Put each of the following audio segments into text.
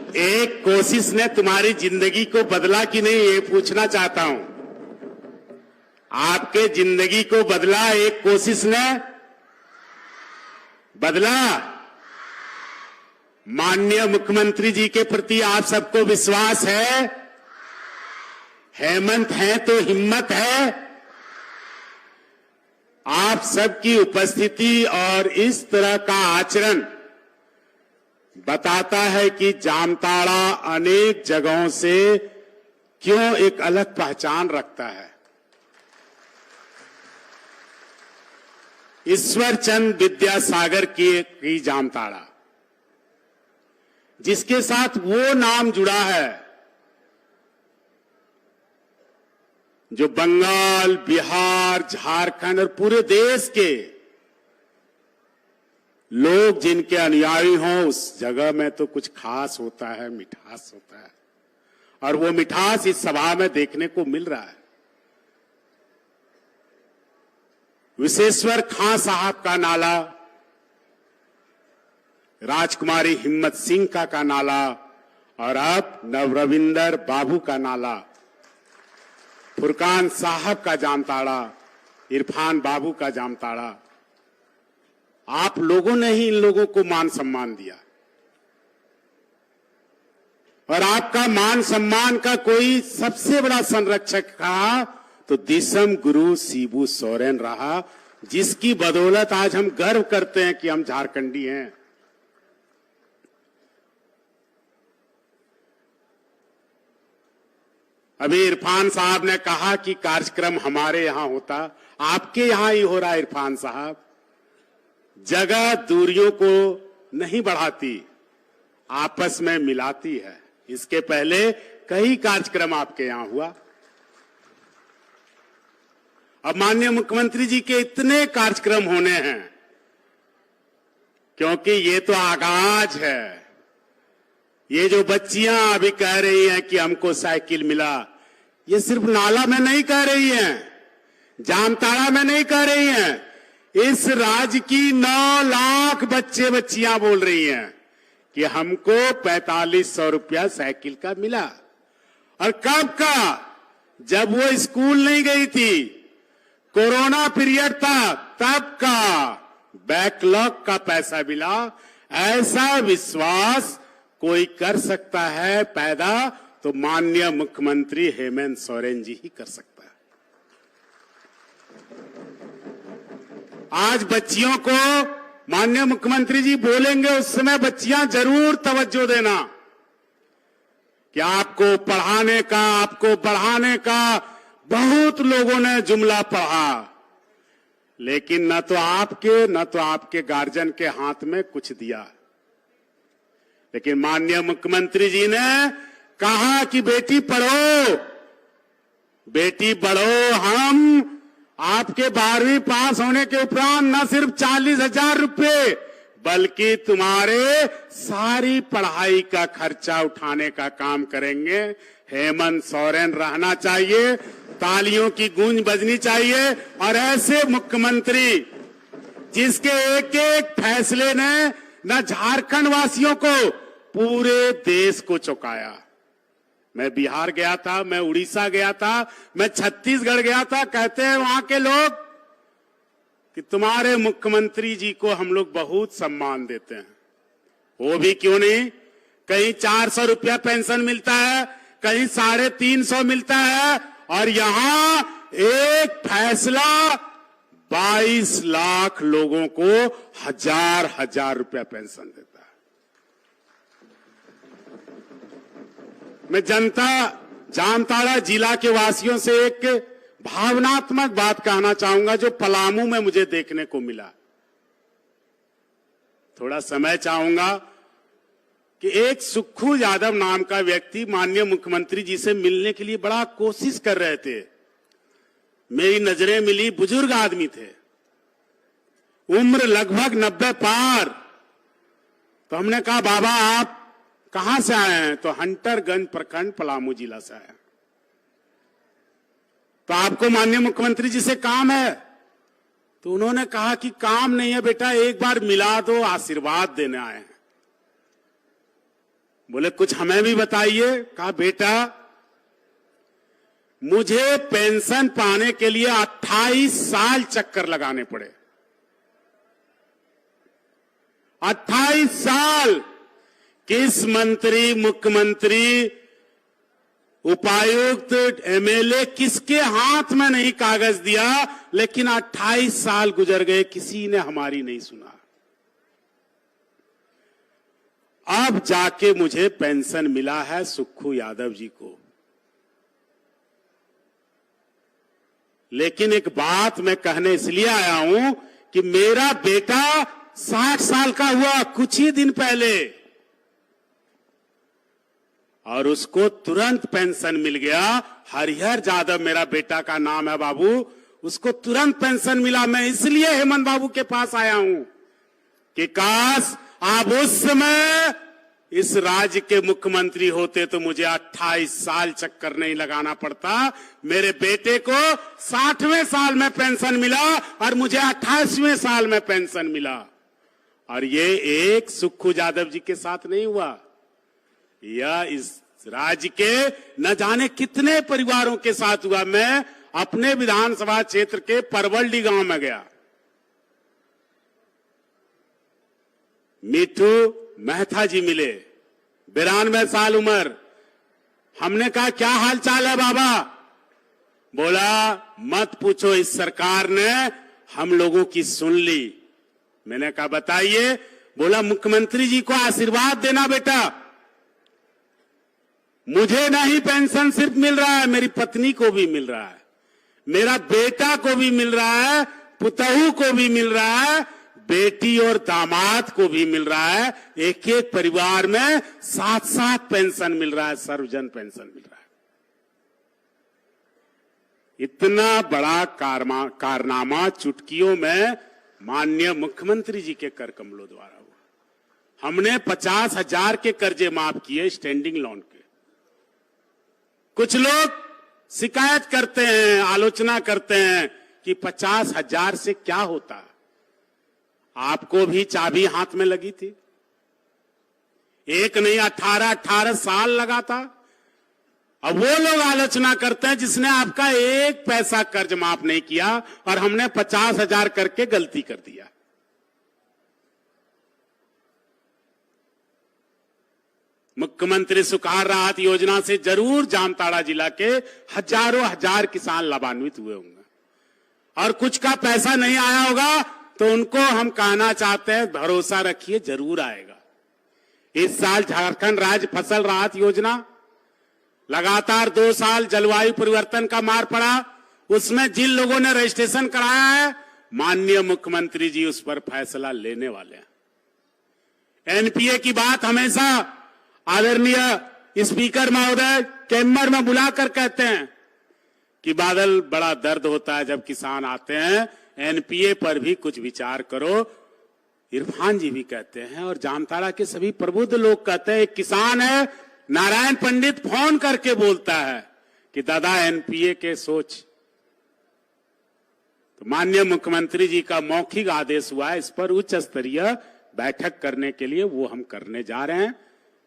एक कोशिश ने तुम्हारी जिंदगी को बदला कि नहीं, ये पूछना चाहता हूं। आपके जिंदगी को बदला एक कोशिश ने? बदला। माननीय मुख्यमंत्री जी के प्रति आप सबको विश्वास है? हेमंत है तो हिम्मत है। आप सबकी उपस्थिति और इस तरह का आचरण बताता है कि जामताड़ा अनेक जगहों से क्यों एक अलग पहचान रखता है। ईश्वर चंद विद्यासागर की जामताड़ा, जिसके साथ वो नाम जुड़ा है जो बंगाल, बिहार, झारखंड और पूरे देश के लोग जिनके अनुयायी हों, उस जगह में तो कुछ खास होता है, मिठास होता है। और वो मिठास इस सभा में देखने को मिल रहा है। विशेश्वर खां साहब का नाला, राजकुमारी हिम्मत सिंह का नाला और अब नवरविंदर बाबू का नाला, फुरकान साहब का जामताड़ा, इरफान बाबू का जामताड़ा। आप लोगों ने ही इन लोगों को मान सम्मान दिया। और आपका मान सम्मान का कोई सबसे बड़ा संरक्षक रहा तो दिसम गुरु शिबू सोरेन रहा, जिसकी बदौलत आज हम गर्व करते हैं कि हम झारखंडी हैं। अभी इरफान साहब ने कहा कि कार्यक्रम हमारे यहां होता, आपके यहां ही हो रहा है। इरफान साहब, जगह दूरियों को नहीं बढ़ाती, आपस में मिलाती है। इसके पहले कई कार्यक्रम आपके यहां हुआ। अब माननीय मुख्यमंत्री जी के इतने कार्यक्रम होने हैं, क्योंकि ये तो आगाज है। ये जो बच्चियां अभी कह रही हैं कि हमको साइकिल मिला, ये सिर्फ नाला में नहीं कह रही हैं, जामताड़ा में नहीं कह रही हैं, इस राज्य की 9 लाख बच्चे बच्चियां बोल रही हैं कि हमको 4500 रुपया साइकिल का मिला। और कब का? जब वो स्कूल नहीं गई थी, कोरोना पीरियड था, तब का बैकलॉग का पैसा मिला। ऐसा विश्वास कोई कर सकता है पैदा तो माननीय मुख्यमंत्री हेमंत सोरेन जी ही कर सकता है। आज बच्चियों को माननीय मुख्यमंत्री जी बोलेंगे, उस समय बच्चियां जरूर तवज्जो देना कि आपको पढ़ाने का, आपको बढ़ाने का बहुत लोगों ने जुमला पढ़ा, लेकिन न तो आपके गार्जियन के हाथ में कुछ दिया। लेकिन माननीय मुख्यमंत्री जी ने कहा कि बेटी पढ़ो, बेटी बढ़ो। हम आपके 12वीं पास होने के उपरांत न सिर्फ 40,000 रुपये बल्कि तुम्हारे सारी पढ़ाई का खर्चा उठाने का काम करेंगे। हेमंत सोरेन रहना चाहिए, तालियों की गूंज बजनी चाहिए। और ऐसे मुख्यमंत्री जिसके एक एक फैसले ने न झारखंड वासियों को, पूरे देश को चौंकाया। मैं बिहार गया था, मैं उड़ीसा गया था, मैं छत्तीसगढ़ गया था। कहते हैं वहां के लोग कि तुम्हारे मुख्यमंत्री जी को हम लोग बहुत सम्मान देते हैं। वो भी क्यों नहीं, कहीं 400 रुपया पेंशन मिलता है, कहीं 350 मिलता है, और यहां एक फैसला 22 लाख लोगों को 1000 रुपया पेंशन देता है। मैं जनता जामताड़ा जिला के वासियों से एक भावनात्मक बात कहना चाहूंगा जो पलामू में मुझे देखने को मिला। थोड़ा समय चाहूंगा कि एक सुक्खू यादव नाम का व्यक्ति माननीय मुख्यमंत्री जी से मिलने के लिए बड़ा कोशिश कर रहे थे। मेरी नजरें मिली, बुजुर्ग आदमी थे, उम्र लगभग 90 पार। तो हमने कहा, बाबा आप कहां से आए हैं? तो हंटरगंज प्रखंड पलामू जिला से आए। तो आपको माननीय मुख्यमंत्री जी से काम है? तो उन्होंने कहा कि काम नहीं है बेटा, एक बार मिला दो, आशीर्वाद देने आए हैं। बोले कुछ हमें भी बताइए। कहा बेटा, मुझे पेंशन पाने के लिए 28 साल चक्कर लगाने पड़े। 28 साल किस मंत्री, मुख्यमंत्री, उपायुक्त, एमएलए किसके हाथ में नहीं कागज दिया, लेकिन 28 साल गुजर गए, किसी ने हमारी नहीं सुना। अब जाके मुझे पेंशन मिला है सुक्खू यादव जी को। लेकिन एक बात मैं कहने इसलिए आया हूं कि मेरा बेटा 60 साल का हुआ कुछ ही दिन पहले, और उसको तुरंत पेंशन मिल गया। हरिहर यादव मेरा बेटा का नाम है बाबू, उसको तुरंत पेंशन मिला। मैं इसलिए हेमंत बाबू के पास आया हूं कि काश आप उस समय इस राज्य के मुख्यमंत्री होते तो मुझे 28 साल चक्कर नहीं लगाना पड़ता। मेरे बेटे को 60वें साल में पेंशन मिला और मुझे 28वें साल में पेंशन मिला। और ये एक सुक्खू यादव जी के साथ नहीं हुआ, यह इस राज्य के न जाने कितने परिवारों के साथ हुआ। मैं अपने विधानसभा क्षेत्र के परवलडी गांव में गया, मिठू मेहता जी मिले, 92 साल उम्र। हमने कहा क्या हाल चाल है बाबा? बोला मत पूछो, इस सरकार ने हम लोगों की सुन ली। मैंने कहा बताइए? बोला मुख्यमंत्री जी को आशीर्वाद देना बेटा, मुझे नहीं पेंशन सिर्फ मिल रहा है, मेरी पत्नी को भी मिल रहा है, मेरा बेटा को भी मिल रहा है, पुतहू को भी मिल रहा है, बेटी और दामाद को भी मिल रहा है। एक एक परिवार में 7-7 पेंशन मिल रहा है, सर्वजन पेंशन मिल रहा है। इतना बड़ा कारनामा चुटकियों में माननीय मुख्यमंत्री जी के कर कमलों द्वारा हुआ। हमने 50,000 के कर्जे माफ किए, स्टैंडिंग लोन के। कुछ लोग शिकायत करते हैं, आलोचना करते हैं कि 50,000 से क्या होता। आपको भी चाबी हाथ में लगी थी, एक नहीं 18 साल लगा था। अब वो लोग आलोचना करते हैं जिसने आपका एक पैसा कर्ज माफ नहीं किया और हमने 50,000 करके गलती कर दिया। मुख्यमंत्री सुखाड़ राहत योजना से जरूर जामताड़ा जिला के हजारों हजार किसान लाभान्वित हुए होंगे, और कुछ का पैसा नहीं आया होगा तो उनको हम कहना चाहते हैं भरोसा रखिए जरूर आएगा। इस साल झारखंड राज्य फसल राहत योजना लगातार 2 साल जलवायु परिवर्तन का मार पड़ा, उसमें जिन लोगों ने रजिस्ट्रेशन कराया है माननीय मुख्यमंत्री जी उस पर फैसला लेने वाले हैं। एनपीए की बात हमेशा आदरणीय स्पीकर महोदय चैम्बर में बुलाकर कहते हैं कि बादल बड़ा दर्द होता है जब किसान आते हैं, एनपीए पर भी कुछ विचार करो। इरफान जी भी कहते हैं और जामताड़ा के सभी प्रबुद्ध लोग कहते हैं। एक किसान है नारायण पंडित फोन करके बोलता है कि दादा एनपीए के सोच। तो माननीय मुख्यमंत्री जी का मौखिक आदेश हुआ है, इस पर उच्च स्तरीय बैठक करने के लिए वो हम करने जा रहे हैं।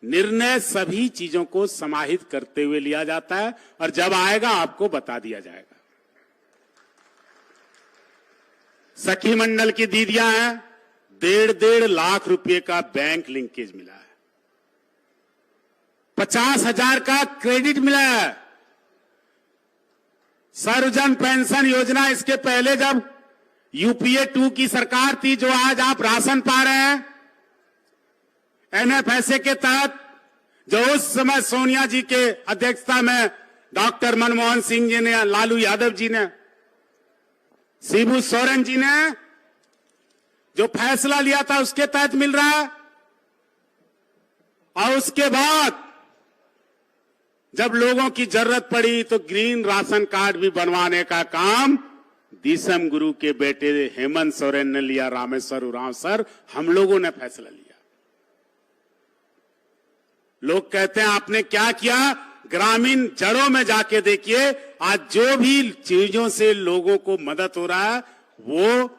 निर्णय सभी चीजों को समाहित करते हुए लिया जाता है और जब आएगा आपको बता दिया जाएगा। सखी मंडल की दीदियां हैं, 1.5 लाख रुपए का बैंक लिंकेज मिला है, 50,000 का क्रेडिट मिला है। सर्वजन पेंशन योजना, इसके पहले जब यूपीए 2 की सरकार थी, जो आज आप राशन पा रहे हैं, एनएफएसए के तहत, जो उस समय सोनिया जी के अध्यक्षता में डॉक्टर मनमोहन सिंह जी ने, लालू यादव जी ने, शिबू सोरेन जी ने जो फैसला लिया था उसके तहत मिल रहा है। और उसके बाद जब लोगों की जरूरत पड़ी तो ग्रीन राशन कार्ड भी बनवाने का काम दिसम गुरु के बेटे हेमंत सोरेन ने लिया, रामेश्वर उरांव सर, हम लोगों ने फैसला लिया। लोग कहते हैं आपने क्या किया, ग्रामीण जड़ों में जाके देखिए, आज जो भी चीजों से लोगों को मदद हो रहा है वो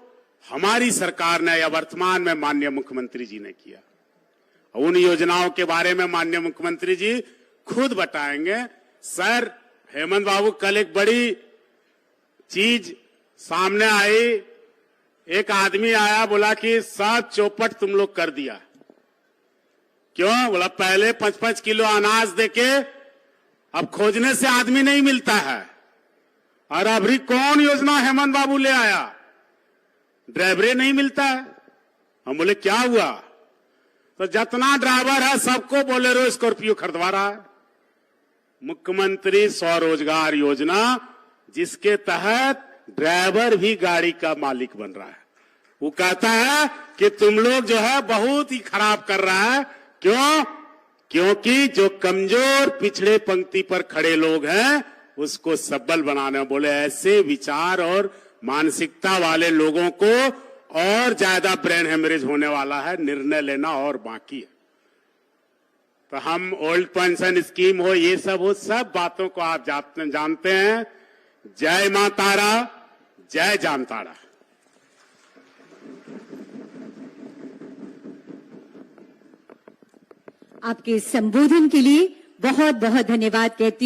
हमारी सरकार ने या वर्तमान में माननीय मुख्यमंत्री जी ने किया। उन योजनाओं के बारे में माननीय मुख्यमंत्री जी खुद बताएंगे। सर, हेमंत बाबू, कल एक बड़ी चीज सामने आई। एक आदमी आया, बोला कि सब चौपट तुम लोग कर दिया। क्यों? बोला पहले 5-5 किलो अनाज देके अब खोजने से आदमी नहीं मिलता है। और अभी कौन योजना हेमंत बाबू ले आया? ड्राइवरे नहीं मिलता है। हम बोले क्या हुआ? तो जितना ड्राइवर है सबको बोलेरो स्कॉर्पियो खरीदवा रहा है। मुख्यमंत्री स्वरोजगार योजना, जिसके तहत ड्राइवर भी गाड़ी का मालिक बन रहा है। वो कहता है कि तुम लोग जो है बहुत ही खराब कर रहा है। क्यों? क्योंकि जो कमजोर पिछड़े पंक्ति पर खड़े लोग हैं उसको सबल बनाने। बोले ऐसे विचार और मानसिकता वाले लोगों को और ज्यादा ब्रेन हेमरेज होने वाला है, निर्णय लेना और बाकी है। तो हम ओल्ड पेंशन स्कीम हो, ये सब हो, सब बातों को आप जानते हैं। जय मां तारा, जय जामताड़ा। आपके संबोधन के लिए बहुत बहुत धन्यवाद कहती हूं।